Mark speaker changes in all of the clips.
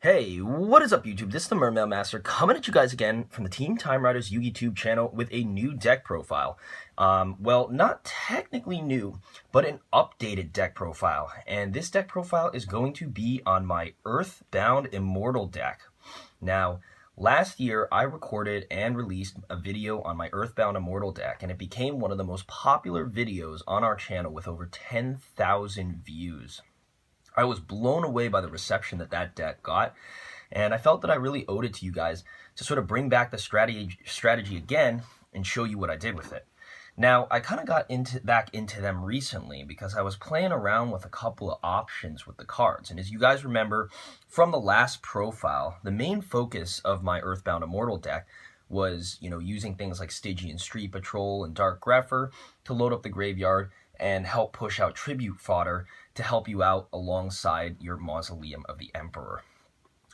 Speaker 1: Hey, what is up YouTube? This is the Mermail Master coming at you guys again from the Team Time Riders YouTube channel with a new deck profile. Well, not technically new, but an updated deck profile. And this deck profile is going to be on my Earthbound Immortal deck. Now, last year I recorded and released a video on my Earthbound Immortal deck, and it became one of the most popular videos on our channel with over 10,000 views. I was blown away by the reception that deck got, and I felt that I really owed it to you guys to sort of bring back the strategy again and show you what I did with it. Now, I kind of got back into them recently because I was playing around with a couple of options with the cards. And as you guys remember from the last profile, the main focus of my Earthbound Immortal deck was, using things like Stygian Street Patrol and Dark Grepher to load up the graveyard and help push out tribute fodder to help you out alongside your Mausoleum of the Emperor.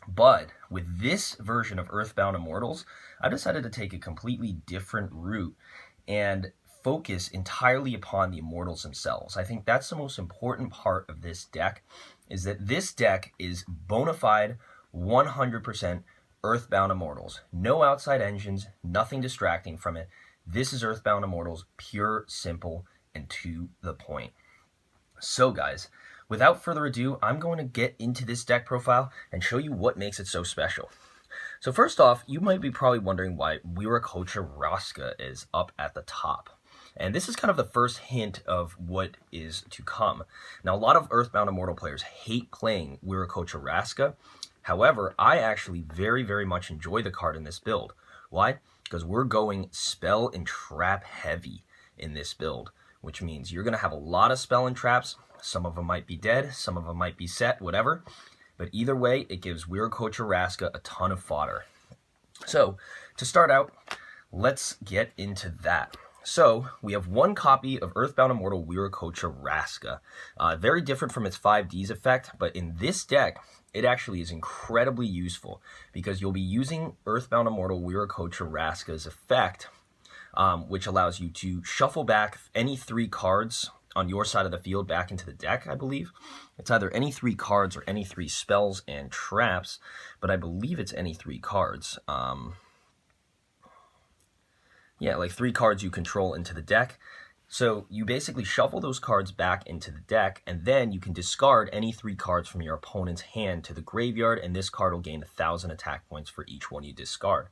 Speaker 1: But with this version of Earthbound Immortals, I decided to take a completely different route and focus entirely upon the Immortals themselves. I think that's the most important part of this deck, is that this deck is bona fide 100% Earthbound Immortals. No outside engines, nothing distracting from it. This is Earthbound Immortals, pure, simple, and to the point. So guys, without further ado, I'm going to get into this deck profile and show you what makes it so special. So first off, you might be probably wondering why Wiracocha is up at the top. And this is kind of the first hint of what is to come. Now, a lot of Earthbound Immortal players hate playing Wiracocha. However, I actually very, very much enjoy the card in this build. Why? Because we're going spell and trap heavy in this build, which means you're going to have a lot of spell and traps. Some of them might be dead, some of them might be set, whatever. But either way, it gives Wiracocha a ton of fodder. So, to start out, let's get into that. So, we have one copy of Earthbound Immortal Wiracocha. Very different from its 5Ds effect, but in this deck, it actually is incredibly useful because you'll be using Earthbound Immortal Wiracocha's effect, which allows you to shuffle back any 3 cards on your side of the field back into the deck, I believe. It's either any 3 cards or any 3 spells and traps, but I believe it's any 3 cards. Yeah, like 3 cards you control into the deck. So you basically shuffle those cards back into the deck, and then you can discard any 3 cards from your opponent's hand to the graveyard, and this card will gain 1,000 attack points for each one you discard.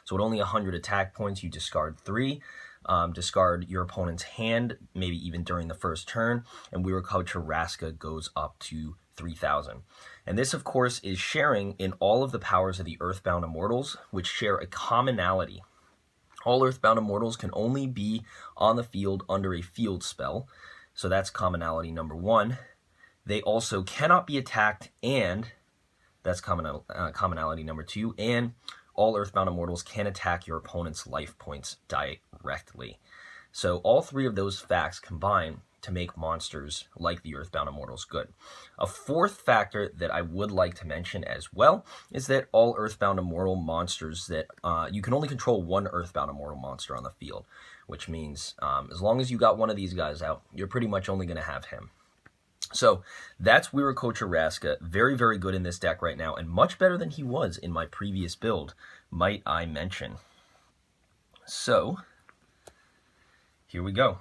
Speaker 1: So at only 100 attack points, you discard 3. Discard your opponent's hand, maybe even during the first turn, and Wiracocha goes up to 3,000. And this, of course, is sharing in all of the powers of the Earthbound Immortals, which share a commonality. All Earthbound Immortals can only be on the field under a field spell, so that's commonality number 1. They also cannot be attacked, and that's commonality number 2, and all Earthbound Immortals can attack your opponent's life points directly. So all 3 of those facts combine to make monsters like the Earthbound Immortals good. A 4th factor that I would like to mention as well is that all Earthbound Immortal monsters that you can only control 1 Earthbound Immortal monster on the field, which means as long as you got one of these guys out, you're pretty much only going to have him. So that's Wiracocha, very, very good in this deck right now, and much better than he was in my previous build, might I mention. So, here we go.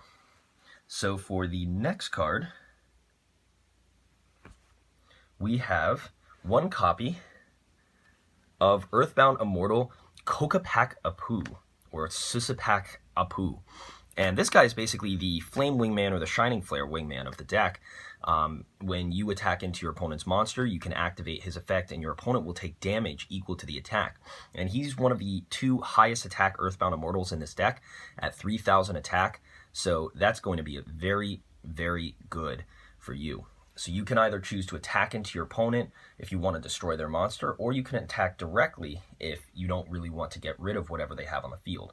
Speaker 1: So for the next card, we have one copy of Earthbound Immortal Kokapak Apu, or Susapak Apu. And this guy is basically the Flame Wingman or the Shining Flare Wingman of the deck. When you attack into your opponent's monster, you can activate his effect, and your opponent will take damage equal to the attack. And he's one of the 2 highest attack Earthbound Immortals in this deck at 3,000 attack. So that's going to be very, very good for you. So you can either choose to attack into your opponent if you want to destroy their monster, or you can attack directly if you don't really want to get rid of whatever they have on the field.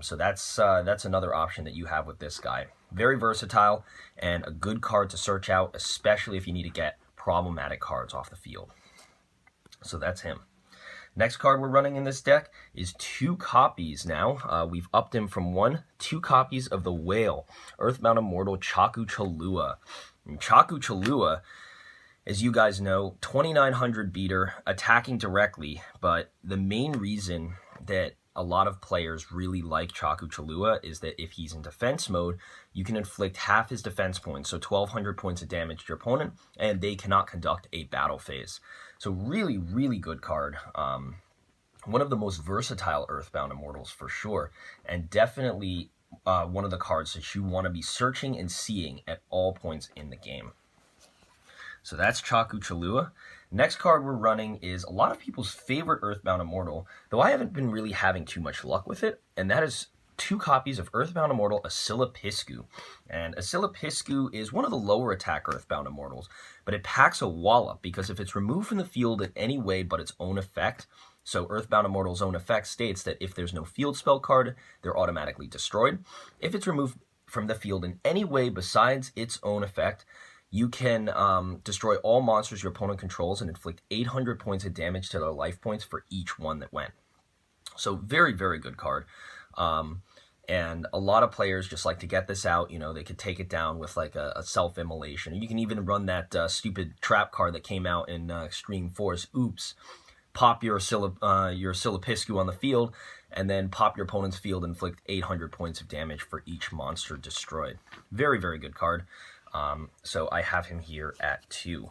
Speaker 1: So that's another option that you have with this guy. Very versatile and a good card to search out, especially if you need to get problematic cards off the field. So that's him. Next card we're running in this deck is 2 copies now. We've upped him from 1, 2 copies of the Whale, Earthbound Immortal Chaku Chalua. And Chaku Chalua As you guys know, 2900 beater, attacking directly, but the main reason that a lot of players really like Chaku Chalua is that if he's in defense mode, you can inflict half his defense points, so 1200 points of damage to your opponent, and they cannot conduct a battle phase. So really, really good card. One of the most versatile Earthbound Immortals for sure, and definitely one of the cards that you want to be searching and seeing at all points in the game. So that's Chaku Chalua. Next card we're running is a lot of people's favorite Earthbound Immortal, though I haven't been really having too much luck with it, and that is 2 copies of Earthbound Immortal Asilipiscu. And Asilipiscu is one of the lower attack Earthbound Immortals, but it packs a wallop because if it's removed from the field in any way but its own effect, so Earthbound Immortal's own effect states that if there's no field spell card, they're automatically destroyed. If it's removed from the field in any way besides its own effect, you can destroy all monsters your opponent controls and inflict 800 points of damage to their life points for each one that went. So very, very good card. And a lot of players just like to get this out. You know, they could take it down with like a self-immolation. You can even run that stupid trap card that came out in Extreme Force. Oops. Pop your Asilipiscu on the field, and then pop your opponent's field and inflict 800 points of damage for each monster destroyed. Very, very good card. So I have him here at 2.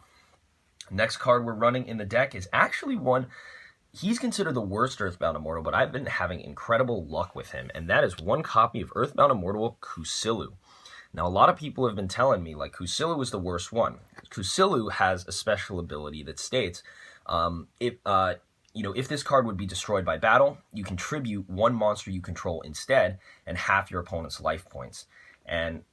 Speaker 1: Next card we're running in the deck is actually one, he's considered the worst Earthbound Immortal, but I've been having incredible luck with him, and that is 1 copy of Earthbound Immortal Kusulu. Now, a lot of people have been telling me, like, Kusulu is the worst one. Kusulu has a special ability that states, if this card would be destroyed by battle, you contribute 1 monster you control instead, and half your opponent's life points. And,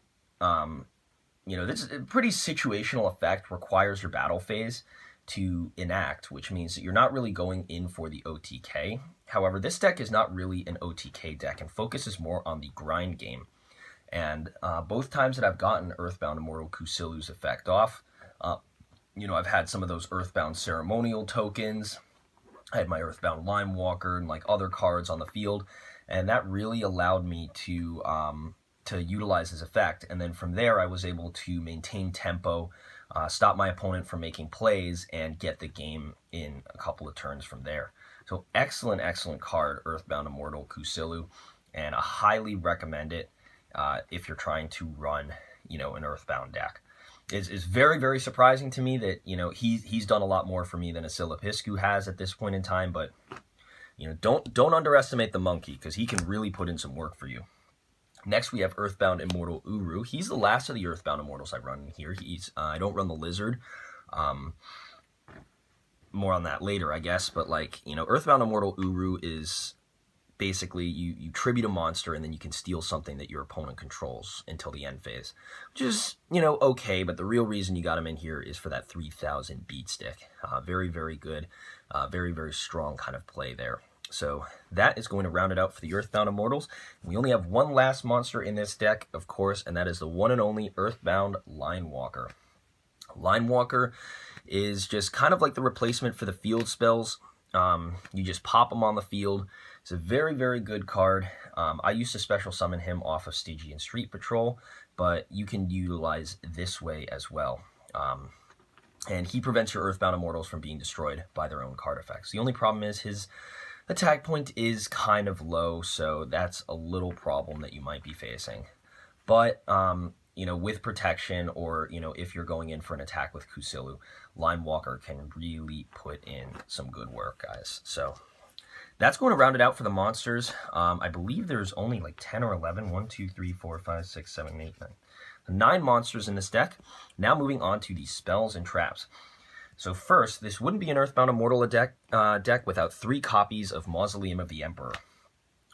Speaker 1: this is a pretty situational effect, requires your battle phase to enact, which means that you're not really going in for the OTK. However, this deck is not really an OTK deck and focuses more on the grind game. And both times that I've gotten Earthbound Immortal Kusulu's effect off, I've had some of those Earthbound ceremonial tokens. I had my Earthbound Limewalker and like other cards on the field, and that really allowed me to utilize his effect. And then from there, I was able to maintain tempo, stop my opponent from making plays, and get the game in a couple of turns from there. So excellent, excellent card, Earthbound Immortal Kusulu, and I highly recommend it if you're trying to run, an Earthbound deck. It's very, very surprising to me that, he's done a lot more for me than Asilipiscu has at this point in time, but, don't underestimate the monkey, because he can really put in some work for you. Next, we have Earthbound Immortal Uru. He's the last of the Earthbound Immortals I run here. I don't run the Lizard. More on that later, I guess. But, Earthbound Immortal Uru is basically you tribute a monster and then you can steal something that your opponent controls until the end phase. Which is, okay, but the real reason you got him in here is for that 3000 beat stick. Very, very good. Very, very strong kind of play there. So that is going to round it out for the Earthbound Immortals. We only have 1 last monster in this deck, of course, and that is the one and only Earthbound Limewalker. Limewalker is just kind of like the replacement for the field spells. You just pop them on the field. It's a very, very good card. I used to special summon him off of Stygian Street Patrol, but you can utilize this way as well. And he prevents your Earthbound Immortals from being destroyed by their own card effects. The only problem is his attack point is kind of low, so that's a little problem that you might be facing. But, with protection or, if you're going in for an attack with Kusulu, Limewalker can really put in some good work, guys. So that's going to round it out for the monsters. I believe there's only like 10 or 11. 1, 2, 3, 4, 5, 6, 7, 8, 9. 9 monsters in this deck. Now moving on to the spells and traps. So first, this wouldn't be an Earthbound Immortal deck without 3 copies of Mausoleum of the Emperor.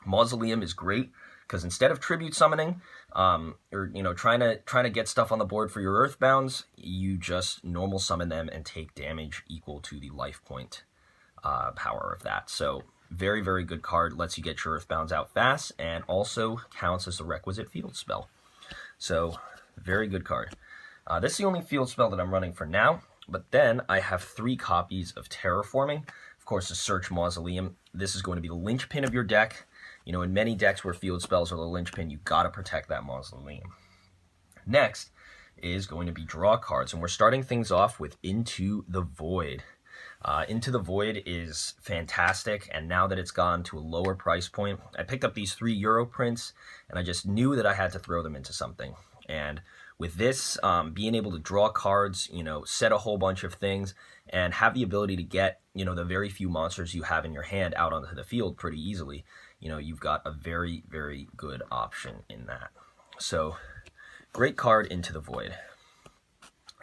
Speaker 1: Mausoleum is great because instead of tribute summoning, or trying to get stuff on the board for your Earthbounds, you just normal summon them and take damage equal to the life point power of that. So very, very good card. Lets you get your Earthbounds out fast and also counts as the requisite field spell. So very good card. This is the only field spell that I'm running for now. But then I have 3 copies of Terraforming. Of course, the Search Mausoleum. This is going to be the linchpin of your deck. In many decks where field spells are the linchpin, you got to protect that Mausoleum. Next, is going to be draw cards, and we're starting things off with Into the Void. Into the Void is fantastic, and now that it's gone to a lower price point, I picked up these €3 prints, and I just knew that I had to throw them into something. And with this, being able to draw cards, set a whole bunch of things, and have the ability to get, the very few monsters you have in your hand out onto the field pretty easily, you've got a very, very good option in that. So, great card, Into the Void.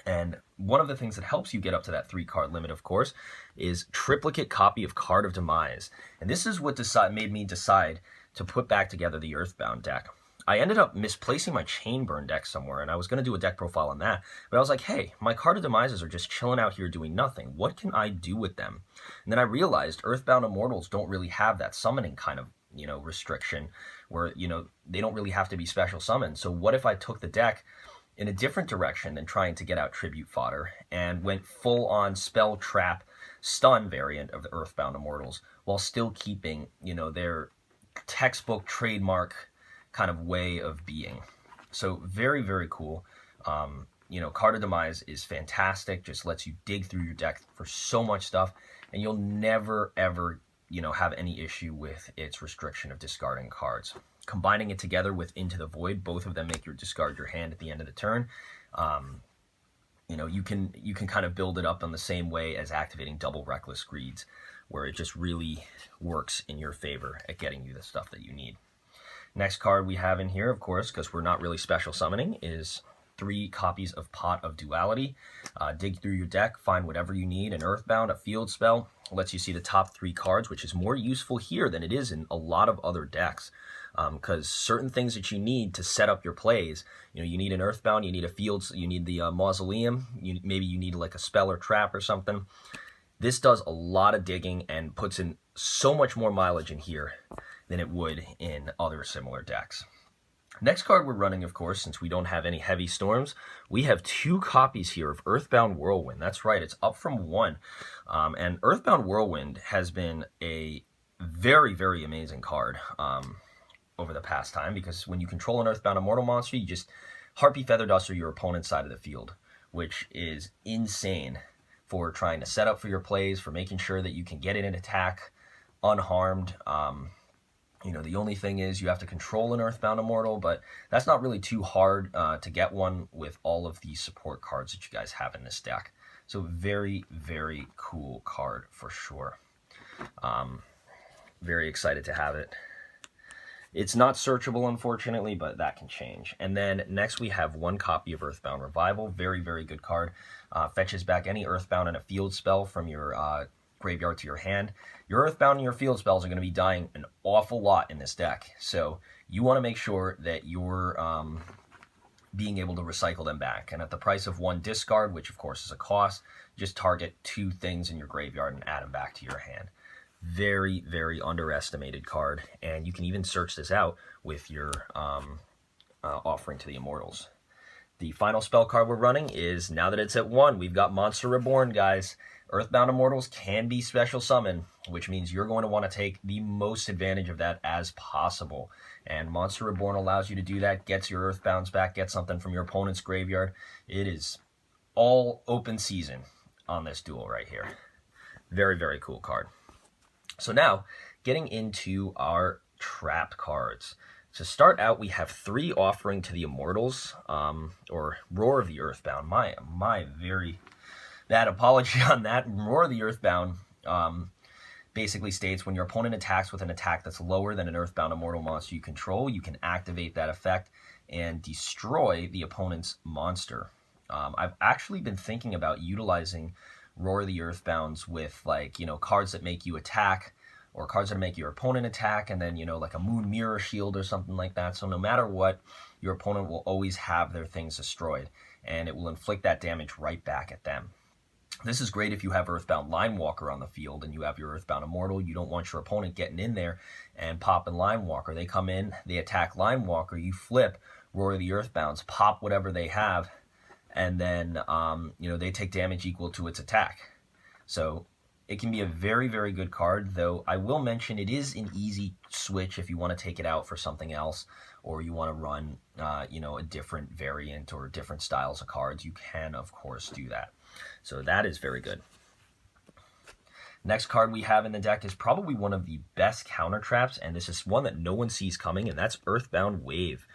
Speaker 1: And one of the things that helps you get up to that 3-card limit, of course, is triplicate copy of Card of Demise. And this is what made me decide to put back together the Earthbound deck. I ended up misplacing my Chainburn deck somewhere, and I was going to do a deck profile on that. But I was like, hey, my Card of Demises are just chilling out here doing nothing. What can I do with them? And then I realized Earthbound Immortals don't really have that summoning kind of, restriction where, they don't really have to be special summoned. So what if I took the deck in a different direction than trying to get out tribute fodder and went full on spell trap stun variant of the Earthbound Immortals while still keeping, their textbook trademark kind of way of being. So very, very cool. Card of Demise is fantastic, just lets you dig through your deck for so much stuff, and you'll never, ever, have any issue with its restriction of discarding cards. Combining it together with Into the Void, both of them make you discard your hand at the end of the turn. You can kind of build it up on the same way as activating double Reckless Greeds, where it just really works in your favor at getting you the stuff that you need. Next card we have in here, of course, because we're not really special summoning, is 3 copies of Pot of Duality. Dig through your deck, find whatever you need. An Earthbound, a field spell, lets you see the top 3 cards, which is more useful here than it is in a lot of other decks. Because certain things that you need to set up your plays, you need an Earthbound, you need a field, you need the Mausoleum, maybe you need like a spell or trap or something. This does a lot of digging and puts in so much more mileage in here than it would in other similar decks. Next card we're running, of course, since we don't have any heavy storms, we have 2 copies here of Earthbound Whirlwind. That's right, it's up from 1. And Earthbound Whirlwind has been a very, very amazing card over the past time, because when you control an Earthbound Immortal monster, you just Harpy Feather Duster your opponent's side of the field, which is insane for trying to set up for your plays, for making sure that you can get in an attack unharmed. The only thing is you have to control an Earthbound Immortal, but that's not really too hard to get one with all of the support cards that you guys have in this deck. So very, very cool card for sure. Very excited to have it. It's not searchable, unfortunately, but that can change. And then next we have 1 copy of Earthbound Revival. Very, very good card. Fetches back any Earthbound and a field spell from your graveyard to your hand. Your Earthbound and your field spells are going to be dying an awful lot in this deck. So you want to make sure that you're being able to recycle them back. And at the price of 1 discard, which of course is a cost, just target 2 things in your graveyard and add them back to your hand. Very, very underestimated card, and you can even search this out with your offering to the Immortals. The final spell card we're running is, now that it's at 1, we've got Monster Reborn, guys. Earthbound Immortals can be special summon, which means you're going to want to take the most advantage of that as possible. And Monster Reborn allows you to do that, gets your Earthbounds back, gets something from your opponent's graveyard. It is all open season on this duel right here. Very, very cool card. So now, getting into our trap cards. To start out, we have 3 offering to the Immortals, or Roar of the Earthbound. My very bad apology on that. Roar of the Earthbound basically states when your opponent attacks with an attack that's lower than an Earthbound Immortal monster you control, you can activate that effect and destroy the opponent's monster. I've actually been thinking about utilizing Roar of the Earthbounds with, like, cards that make you attack, or cards that make your opponent attack, and then, like a Moon Mirror Shield or something like that. So no matter what, your opponent will always have their things destroyed, and it will inflict that damage right back at them. This is great if you have Earthbound Linewalker on the field and you have your Earthbound Immortal. You don't want your opponent getting in there and popping Linewalker. They come in, they attack Linewalker, you flip Roar of the Earthbounds, pop whatever they have, and then they take damage equal to its attack. So it can be a very, very good card, though I will mention it is an easy switch if you want to take it out for something else, or you want to run, a different variant or different styles of cards. You can, of course, do that. So that is very good. Next card we have in the deck is probably one of the best counter traps, and this is one that no one sees coming, and that's Earthbound Wave.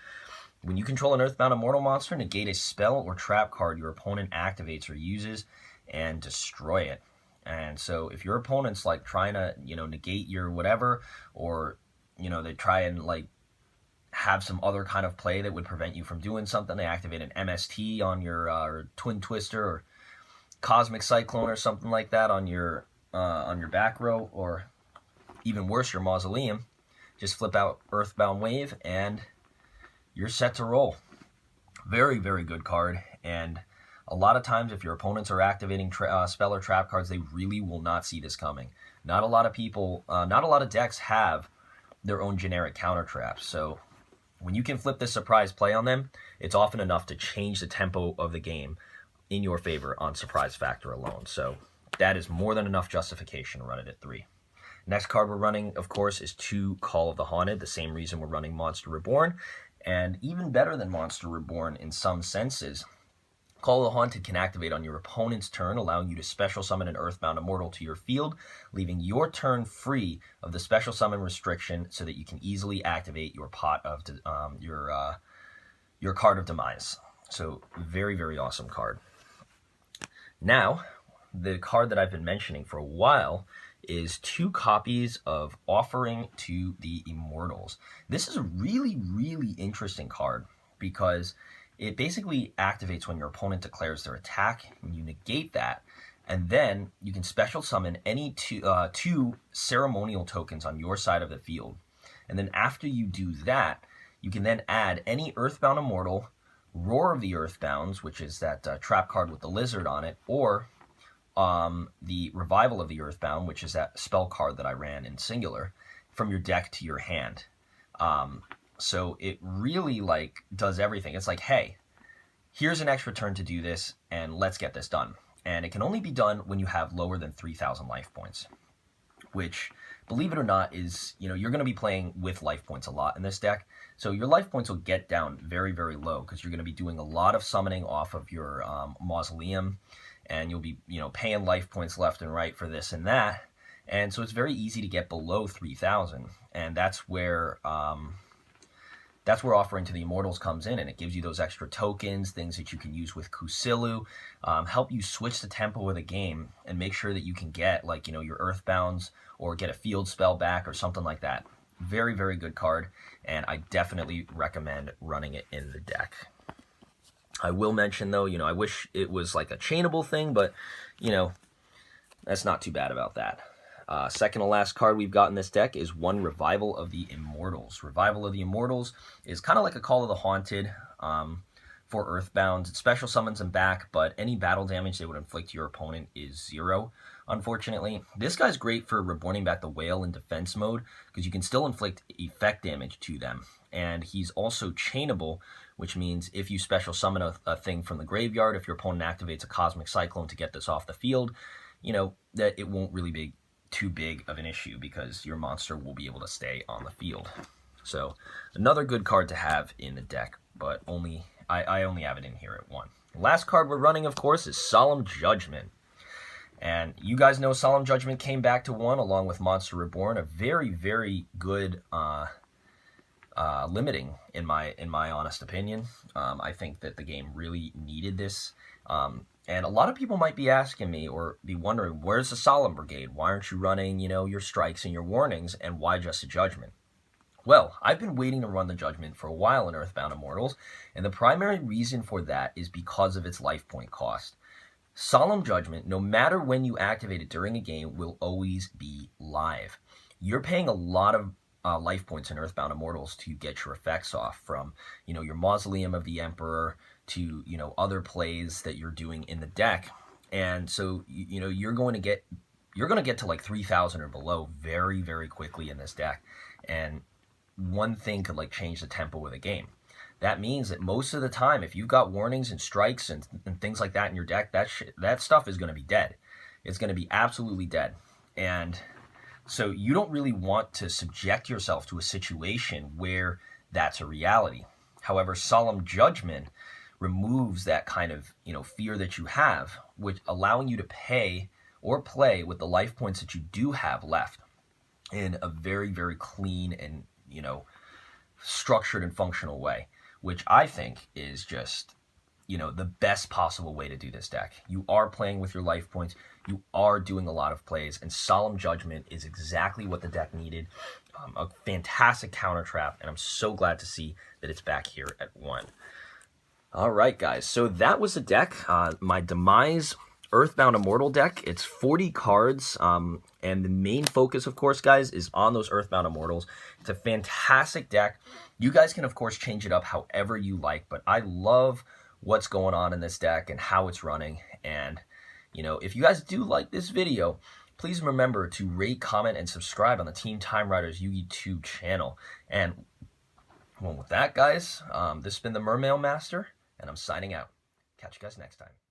Speaker 1: When you control an Earthbound Immortal monster, negate a spell or trap card your opponent activates or uses, and destroy it. And so if your opponent's like trying to, negate your whatever, or, they try and like have some other kind of play that would prevent you from doing something, they activate an MST on your Twin Twister or Cosmic Cyclone or something like that on your back row, or even worse, your Mausoleum, just flip out Earthbound Wave and you're set to roll. Very, very good card, and a lot of times if your opponents are activating spell or trap cards, they really will not see this coming. Not a lot of people, not a lot of decks have their own generic counter traps, so when you can flip this surprise play on them, it's often enough to change the tempo of the game in your favor on surprise factor alone. So that is more than enough justification to run it at 3. Next card we're running, of course, is 2 Call of the Haunted, the same reason we're running Monster Reborn, and even better than Monster Reborn in some senses. Call of the Haunted can activate on your opponent's turn, allowing you to special summon an Earthbound Immortal to your field, leaving your turn free of the special summon restriction so that you can easily activate your pot of your card of demise. So very, very awesome card. Now, the card that I've been mentioning for a while is 2 copies of Offering to the Immortals. This is a really, really interesting card because it basically activates when your opponent declares their attack, and you negate that, and then you can special summon any two ceremonial tokens on your side of the field. And then after you do that, you can then add any Earthbound Immortal, Roar of the Earthbounds, which is that trap card with the lizard on it, or the Revival of the Earthbound, which is that spell card that I ran in singular, from your deck to your hand. So it really does everything. It's like, hey, here's an extra turn to do this, and let's get this done. And it can only be done when you have lower than 3,000 life points, which, believe it or not, is, you're going to be playing with life points a lot in this deck. So your life points will get down very, very low because you're going to be doing a lot of summoning off of your Mausoleum, and you'll be, paying life points left and right for this and that. And so it's very easy to get below 3,000, and that's where Offering to the Immortals comes in, and it gives you those extra tokens, things that you can use with Kusilu, help you switch the tempo of the game and make sure that you can get, your Earthbounds or get a field spell back or something like that. Very, very good card, and I definitely recommend running it in the deck. I will mention, though, I wish it was like a chainable thing, but, that's not too bad about that. Second to last card we've got in this deck is 1 Revival of the Immortals. Revival of the Immortals is kind of like a Call of the Haunted for Earthbound. It special summons them back, but any battle damage they would inflict to your opponent is 0, unfortunately. This guy's great for reborning back the Whale in defense mode, because you can still inflict effect damage to them. And he's also chainable, which means if you special summon a thing from the graveyard, if your opponent activates a Cosmic Cyclone to get this off the field, that it won't really be too big of an issue because your monster will be able to stay on the field. So another good card to have in the deck, but I only have it in here at 1. The last card we're running, of course, is Solemn Judgment. And you guys know Solemn Judgment came back to 1 along with Monster Reborn, a very, very good limiting in my honest opinion. I think that the game really needed this. And a lot of people might be asking me or be wondering, where's the Solemn Brigade? Why aren't you running, your strikes and your warnings, and why just a Judgment? Well, I've been waiting to run the Judgment for a while in Earthbound Immortals, and the primary reason for that is because of its life point cost. Solemn Judgment, no matter when you activate it during a game, will always be live. You're paying a lot of life points in Earthbound Immortals to get your effects off, from, your Mausoleum of the Emperor to, other plays that you're doing in the deck. And so, you're going to get to like 3,000 or below very, very quickly in this deck. And one thing could change the tempo of the game. That means that most of the time, if you've got warnings and strikes and things like that in your deck, that stuff is going to be dead. It's going to be absolutely dead. And so you don't really want to subject yourself to a situation where that's a reality. However, Solemn Judgment removes that kind of, fear that you have, which allowing you to pay or play with the life points that you do have left in a very, very clean and, structured and functional way, which I think is just, the best possible way to do this deck. You are playing with your life points. You are doing a lot of plays, and Solemn Judgment is exactly what the deck needed. A fantastic counter trap, and I'm so glad to see that it's back here at 1. All right, guys. So that was the deck. My Demise Earthbound Immortal deck. It's 40 cards, and the main focus, of course, guys, is on those Earthbound Immortals. It's a fantastic deck. You guys can, of course, change it up however you like, but I love what's going on in this deck and how it's running. And, if you guys do like this video, please remember to rate, comment, and subscribe on the Team Time Riders YouTube channel. And, well, with that, guys, this has been the Mermail Master, and I'm signing out. Catch you guys next time.